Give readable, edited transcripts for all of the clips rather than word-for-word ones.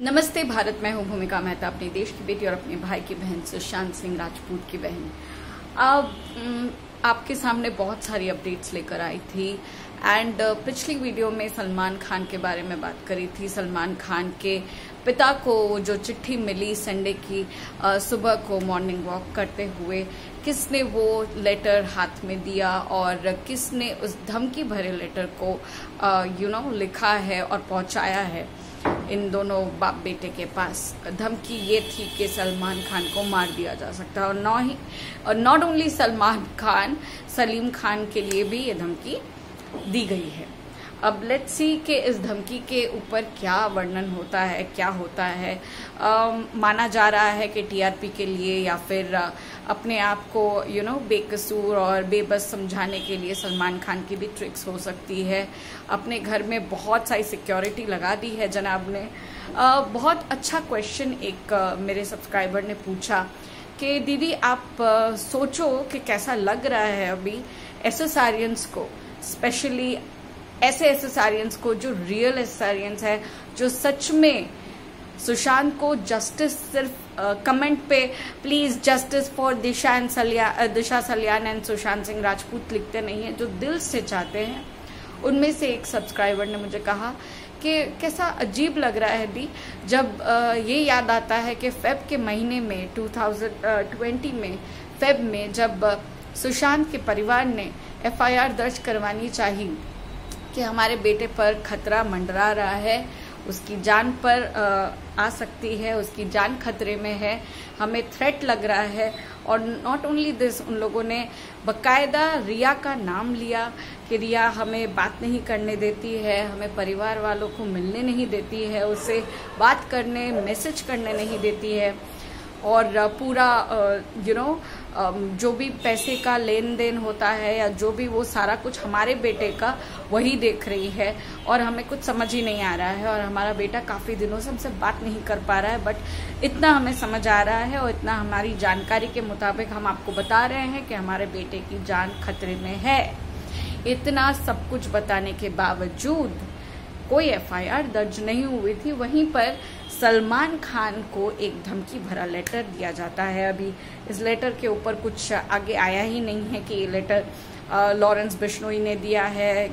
नमस्ते भारत, मैं हूँ भूमिका मेहता, अपने देश की बेटी और अपने भाई की बहन सुशांत सिंह राजपूत की बहन। अब आपके सामने बहुत सारी अपडेट्स लेकर आई थी एंड पिछली वीडियो में सलमान खान के बारे में बात करी थी। सलमान खान के पिता को जो चिट्ठी मिली संडे की सुबह को मॉर्निंग वॉक करते हुए, किसने वो लेटर हाथ में दिया और किसने उस धमकी भरे लेटर को लिखा है और पहुंचाया है इन दोनों बाप बेटे के पास। धमकी ये थी कि सलमान खान को मार दिया जा सकता है और नॉट ओनली सलमान खान, सलीम खान के लिए भी ये धमकी दी गई है। अब लेट्स सी कि इस धमकी के ऊपर क्या वर्णन होता है, क्या होता है। माना जा रहा है कि टीआरपी के लिए या फिर अपने आप को बेकसूर और बेबस समझाने के लिए सलमान खान की भी ट्रिक्स हो सकती है। अपने घर में बहुत सारी सिक्योरिटी लगा दी है जनाब ने। बहुत अच्छा क्वेश्चन एक मेरे सब्सक्राइबर ने पूछा कि दीदी आप सोचो कि कैसा लग रहा है अभी एसएसआरियंस को, स्पेशली ऐसे एसएसआरियंस को जो रियल एसएसआरियंस है, जो सच में सुशांत को जस्टिस सिर्फ कमेंट पे please justice for Disha Salyan and Sushant Singh Rajput लिखते नहीं है, जो दिल से चाहते हैं। उनमें से एक सब्सक्राइबर ने मुझे कहा कि कैसा अजीब लग रहा है दी, जब ये याद आता है कि फेब के महीने में 2020 में फेब में जब सुशांत के परिवार ने एफआईआर दर्ज करवानी चाहिए कि हमारे बेटे पर खतरा मंडरा रहा है, उसकी जान पर आ सकती है, उसकी जान खतरे में है, हमें थ्रेट लग रहा है। और नॉट ओनली दिस, उन लोगों ने बकायदा रिया का नाम लिया कि रिया हमें बात नहीं करने देती है, हमें परिवार वालों को मिलने नहीं देती है, उससे बात करने मैसेज करने नहीं देती है, और पूरा जो भी पैसे का लेन देन होता है या जो भी वो सारा कुछ हमारे बेटे का वही देख रही है। और हमें कुछ समझ ही नहीं आ रहा है और हमारा बेटा काफ़ी दिनों से हमसे बात नहीं कर पा रहा है, बट इतना हमें समझ आ रहा है और इतना हमारी जानकारी के मुताबिक हम आपको बता रहे हैं कि हमारे बेटे की जान खतरे में है। इतना सब कुछ बताने के बावजूद कोई एफआईआर दर्ज नहीं हुई थी। वहीं पर सलमान खान को एक धमकी भरा लेटर दिया जाता है। अभी इस लेटर के ऊपर कुछ आगे आया ही नहीं है कि ये लेटर लॉरेंस बिश्नोई ने दिया है,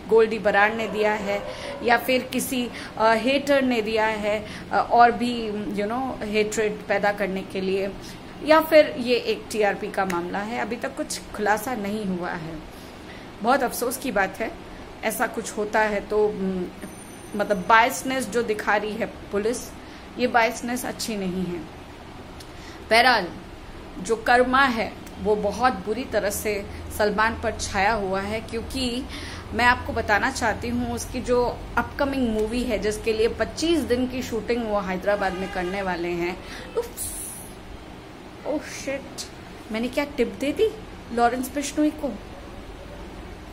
गोल्डी बराड़ ने दिया है या फिर किसी हेटर ने दिया है और भी हेट्रेड पैदा करने के लिए, या फिर ये एक टीआरपी का मामला है। अभी तक कुछ खुलासा नहीं हुआ है। बहुत अफसोस की बात है ऐसा कुछ होता है तो मतलब बायसनेस जो दिखा रही है पुलिस, ये बायसनेस अच्छी नहीं है। बहरहाल जो कर्मा है वो बहुत बुरी तरह से सलमान पर छाया हुआ है, क्योंकि मैं आपको बताना चाहती हूँ उसकी जो अपकमिंग मूवी है जिसके लिए 25 दिन की शूटिंग वो हैदराबाद में करने वाले हैं। ओह शिट, मैंने क्या टिप दे दी लॉरेंस बिश्नोई को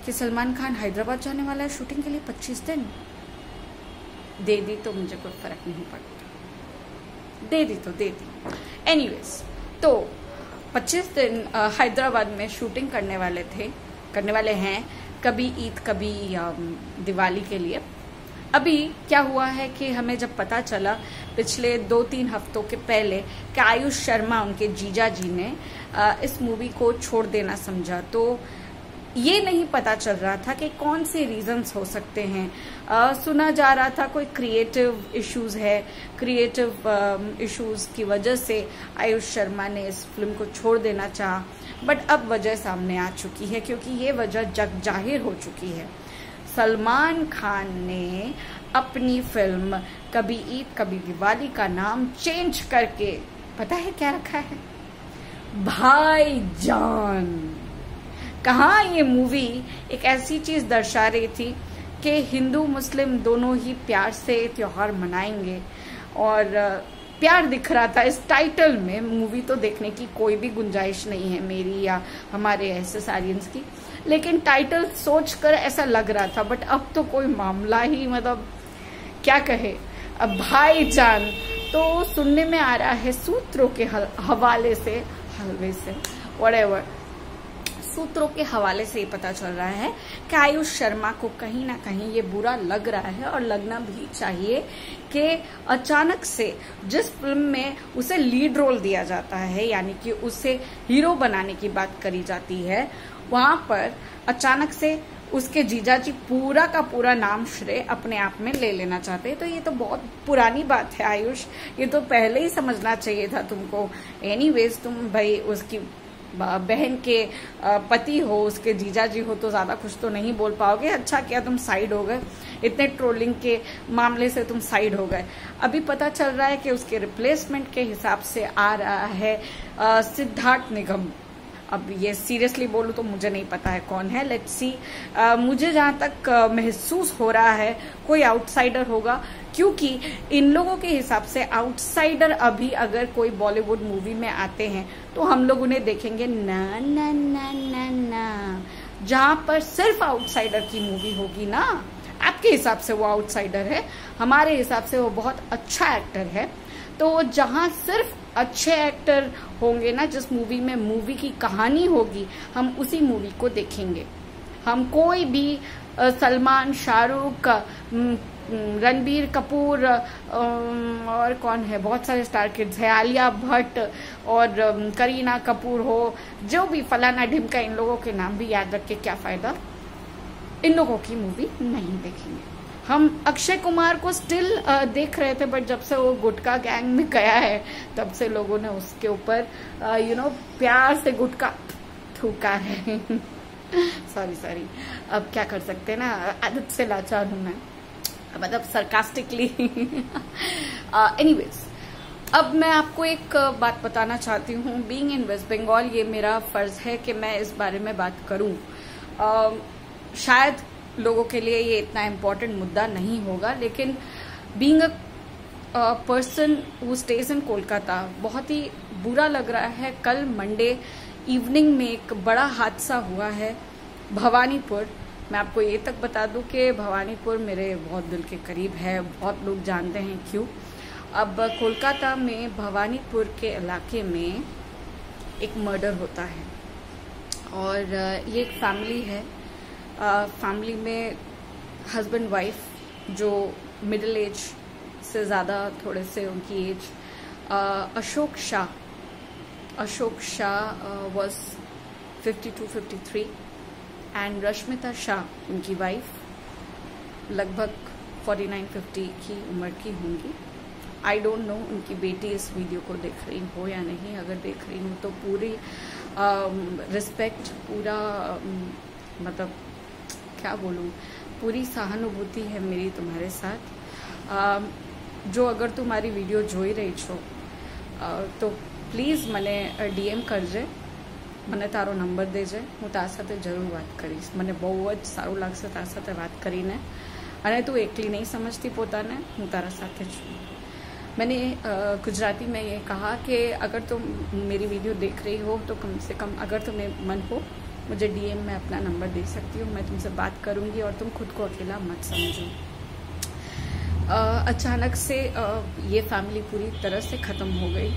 कि सलमान खान हैदराबाद जाने वाला है शूटिंग के लिए 25 दिन। दे दी तो मुझे कोई फर्क नहीं पड़ता, दे दी तो दे दी। एनीवेज, तो 25 दिन हैदराबाद में शूटिंग करने वाले हैं, कभी ईद कभी दिवाली के लिए। अभी क्या हुआ है कि हमें जब पता चला पिछले 2-3 हफ्तों के पहले कि आयुष शर्मा, उनके जीजा जी ने इस मूवी को छोड़ देना समझा, तो ये नहीं पता चल रहा था कि कौन से रीजंस हो सकते हैं। सुना जा रहा था कोई क्रिएटिव इश्यूज है, क्रिएटिव इश्यूज की वजह से आयुष शर्मा ने इस फिल्म को छोड़ देना चाहा, बट अब वजह सामने आ चुकी है क्योंकि ये वजह जग जाहिर हो चुकी है। सलमान खान ने अपनी फिल्म कभी ईद कभी दिवाली का नाम चेंज करके पता है क्या रखा है? भाईजान। कहाँ ये मूवी एक ऐसी चीज दर्शा रही थी कि हिंदू मुस्लिम दोनों ही प्यार से त्योहार मनाएंगे, और प्यार दिख रहा था इस टाइटल में। मूवी तो देखने की कोई भी गुंजाइश नहीं है मेरी या हमारे एसएसआरियंस की, लेकिन टाइटल सोचकर ऐसा लग रहा था। बट अब तो कोई मामला ही, मतलब क्या कहे। अब भाईजान तो सुनने में आ रहा है सूत्रों के हवाले से, व्हाटएवर, सूत्रों के हवाले से ये पता चल रहा है कि आयुष शर्मा को कहीं ना कहीं ये बुरा लग रहा है, और लगना भी चाहिए कि अचानक से जिस फिल्म में उसे लीड रोल दिया जाता है, यानी कि उसे हीरो बनाने की बात करी जाती है, वहां पर अचानक से उसके जीजाजी पूरा का पूरा नाम श्रेय अपने आप में ले लेना चाहते हैं। तो ये तो बहुत पुरानी बात है आयुष, ये तो पहले ही समझना चाहिए था तुमको। एनीवेज तुम भाई उसकी बहन के पति हो, उसके जीजाजी हो, तो ज्यादा कुछ तो नहीं बोल पाओगे। अच्छा किया तुम साइड हो गए, इतने ट्रोलिंग के मामले से तुम साइड हो गए। अभी पता चल रहा है कि उसके रिप्लेसमेंट के हिसाब से आ रहा है सिद्धार्थ निगम। अब ये सीरियसली बोलूं तो मुझे नहीं पता है कौन है, लेट्स सी। मुझे जहां तक महसूस हो रहा है कोई आउटसाइडर होगा, क्योंकि इन लोगों के हिसाब से आउटसाइडर अभी अगर कोई बॉलीवुड मूवी में आते हैं तो हम लोग उन्हें देखेंगे ना ना ना ना ना। जहां पर सिर्फ आउटसाइडर की मूवी होगी ना, आपके हिसाब से वो आउटसाइडर है, हमारे हिसाब से वो बहुत अच्छा एक्टर है। तो जहां सिर्फ अच्छे एक्टर होंगे ना, जिस मूवी में मूवी की कहानी होगी, हम उसी मूवी को देखेंगे। हम कोई भी सलमान, शाहरुख, रणबीर कपूर और कौन है, बहुत सारे स्टार किड्स है, आलिया भट्ट और करीना कपूर हो, जो भी फलाना ढिमका, इन लोगों के नाम भी याद रख के क्या फायदा, इन लोगों की मूवी नहीं देखेंगे। हम अक्षय कुमार को स्टिल देख रहे थे, बट जब से वो गुटखा गैंग में गया है तब से लोगों ने उसके ऊपर प्यार से गुटखा थूका है। सॉरी, अब क्या कर सकते हैं ना, आदत से लाचार हूं मैं, मतलब सरकास्टिकली। एनीवेज, अब मैं आपको एक बात बताना चाहती हूँ। बीइंग इन वेस्ट बंगाल, ये मेरा फर्ज है कि मैं इस बारे में बात करूं। शायद लोगों के लिए ये इतना इम्पोर्टेंट मुद्दा नहीं होगा, लेकिन being a person who stays in Kolkata, बहुत ही बुरा लग रहा है। कल मंडे इवनिंग में एक बड़ा हादसा हुआ है भवानीपुर। मैं आपको ये तक बता दूं कि भवानीपुर मेरे बहुत दिल के करीब है, बहुत लोग जानते हैं क्यों। अब कोलकाता में भवानीपुर के इलाके में एक मर्डर होता है, और ये एक फैमिली है। फैमिली में हस्बैंड वाइफ जो मिडिल एज से ज़्यादा, थोड़े से उनकी age, Ashok Shah was 52-53 and Rashmita Shah उनकी वाइफ लगभग 49-50 की उम्र की होंगी। आई डोंट नो उनकी बेटी इस वीडियो को देख रही हो या नहीं। अगर देख रही हूँ तो पूरी रिस्पेक्ट, पूरा मतलब क्या बोलूँ, पूरी सहानुभूति है मेरी तुम्हारे साथ। जो अगर तुम्हारी वीडियो જોઈ રહી છો તો પ્લીઝ મને DM કરજે, મને તારો નંબર દેજે, હું તારા સાથે જરૂર વાત કરીશ। મને બહુ જ સારું લાગશે તારા સાથે વાત કરીને, અને તું એકલી નહીં સમજતી પોતાને, હું તારા સાથે છું। मैंने गुजराती में ये कहा कि अगर तुम मेरी वीडियो देख रही हो तो कम से कम अगर तुम्हें मन हो मुझे DM में अपना नंबर दे सकती हो, मैं तुमसे बात करूंगी और तुम खुद को अकेला मत समझो। अचानक से ये फैमिली पूरी तरह से ख़त्म हो गई।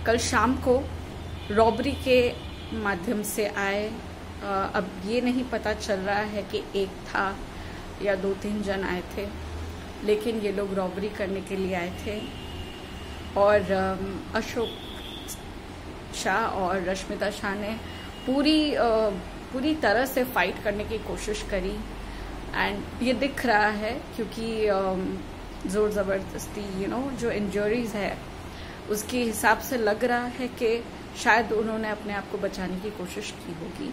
कल शाम को रॉबरी के माध्यम से आए। अब ये नहीं पता चल रहा है कि एक था या 2-3 जन आए थे, लेकिन ये लोग रॉबरी करने के लिए आए थे। और अशोक शाह और रश्मिता शाह ने पूरी तरह से फाइट करने की कोशिश करी, एंड ये दिख रहा है क्योंकि ज़ोर ज़बरदस्ती जो इंजरीज है उसके हिसाब से लग रहा है कि शायद उन्होंने अपने आप को बचाने की कोशिश की होगी,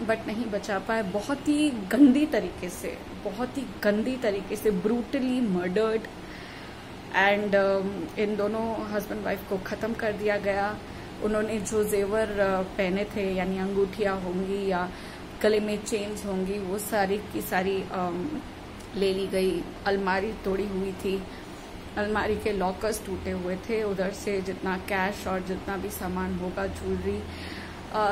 बट नहीं बचा पाए। बहुत ही गंदी तरीके से ब्रूटली मर्डर्ड, एंड इन दोनों हस्बैंड वाइफ को ख़त्म कर दिया गया। उन्होंने जो जेवर पहने थे, यानी अंगूठियाँ होंगी या गले में चेन्स होंगी, वो सारी की सारी ले ली गई। अलमारी तोड़ी हुई थी, अलमारी के लॉकर्स टूटे हुए थे, उधर से जितना कैश और जितना भी सामान होगा, ज्वेलरी,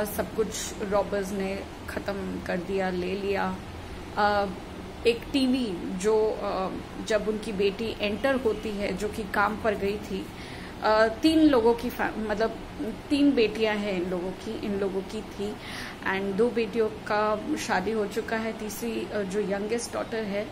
सब कुछ रॉबर्स ने ख़त्म कर दिया, ले लिया। एक टीवी जो जब उनकी बेटी एंटर होती है, जो कि काम पर गई थी, 3 लोगों की मतलब 3 बेटियां हैं इन लोगों की थी, एंड 2 बेटियों का शादी हो चुका है। तीसरी जो यंगेस्ट डॉटर है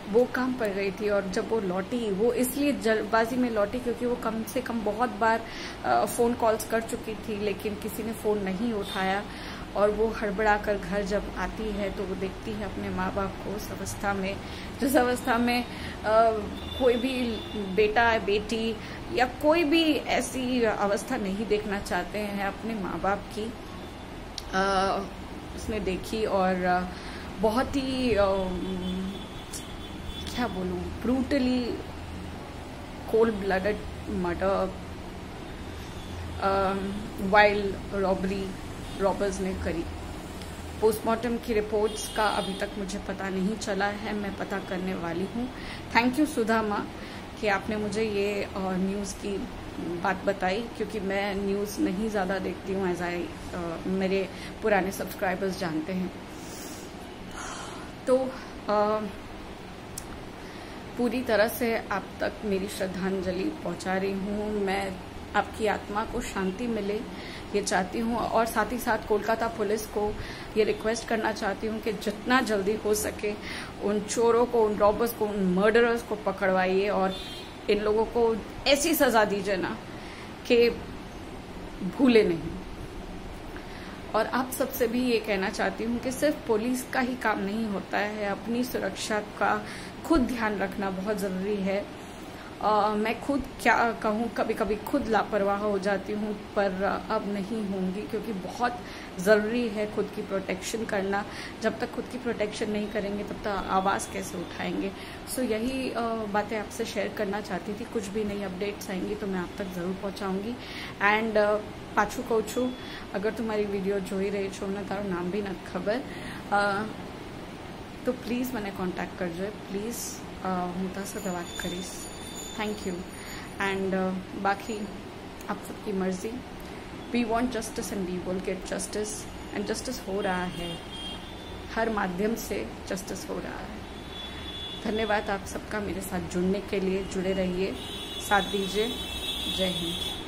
वो काम पर गई थी, और जब वो लौटी, वो इसलिए जल्दबाजी में लौटी क्योंकि वो कम से कम बहुत बार फ़ोन कॉल्स कर चुकी थी, लेकिन किसी ने फ़ोन नहीं उठाया। और वो हड़बड़ा कर घर जब आती है तो वो देखती है अपने माँ बाप को उस अवस्था में, जिस अवस्था में कोई भी बेटा बेटी या कोई भी ऐसी अवस्था नहीं देखना चाहते हैं अपने माँ बाप की। उसने देखी और बहुत ही क्या बोलूं, brutally cold blooded murder, wild robbers ने करी। पोस्टमार्टम की रिपोर्ट्स का अभी तक मुझे पता नहीं चला है, मैं पता करने वाली हूँ। थैंक यू सुधा माँ कि आपने मुझे ये न्यूज़ की बात बताई, क्योंकि मैं न्यूज़ नहीं ज़्यादा देखती हूँ, मेरे पुराने सब्सक्राइबर्स जानते हैं। तो पूरी तरह से आप तक मेरी श्रद्धांजलि पहुंचा रही हूँ। मैं आपकी आत्मा को शांति मिले ये चाहती हूँ, और साथ ही साथ कोलकाता पुलिस को ये रिक्वेस्ट करना चाहती हूँ कि जितना जल्दी हो सके उन चोरों को, उन रॉबर्स को, उन मर्डरर्स को पकड़वाइए, और इन लोगों को ऐसी सजा दीजिए ना कि भूले नहीं। और आप सबसे भी ये कहना चाहती हूँ कि सिर्फ पुलिस का ही काम नहीं होता है, अपनी सुरक्षा का खुद ध्यान रखना बहुत ज़रूरी है। मैं खुद क्या कहूँ, कभी कभी खुद लापरवाह हो जाती हूँ, पर अब नहीं होंगी, क्योंकि बहुत ज़रूरी है खुद की प्रोटेक्शन करना। जब तक खुद की प्रोटेक्शन नहीं करेंगे तब तक आवाज़ कैसे उठाएंगे। सो यही बातें आपसे शेयर करना चाहती थी। कुछ भी नई अपडेट्स आएंगी तो मैं आप तक ज़रूर पहुँचाऊँगी। एंड पाछू कहूँ छू, अगर तुम्हारी वीडियो જોઈ રહી છો ને તારું નામ બી નથી ખબર, તો પ્લીઝ મને કોન્ટેક્ટ કરજો, પ્લીઝ હું તારી સાથે વાત કરીશ। Thank you. एंड बाकी आप सबकी मर्जी। We want justice and we will get justice, and justice हो रहा है, हर माध्यम से जस्टिस हो रहा है। धन्यवाद आप सबका मेरे साथ जुड़ने के लिए। जुड़े रहिए, साथ दीजिए। जय हिंद।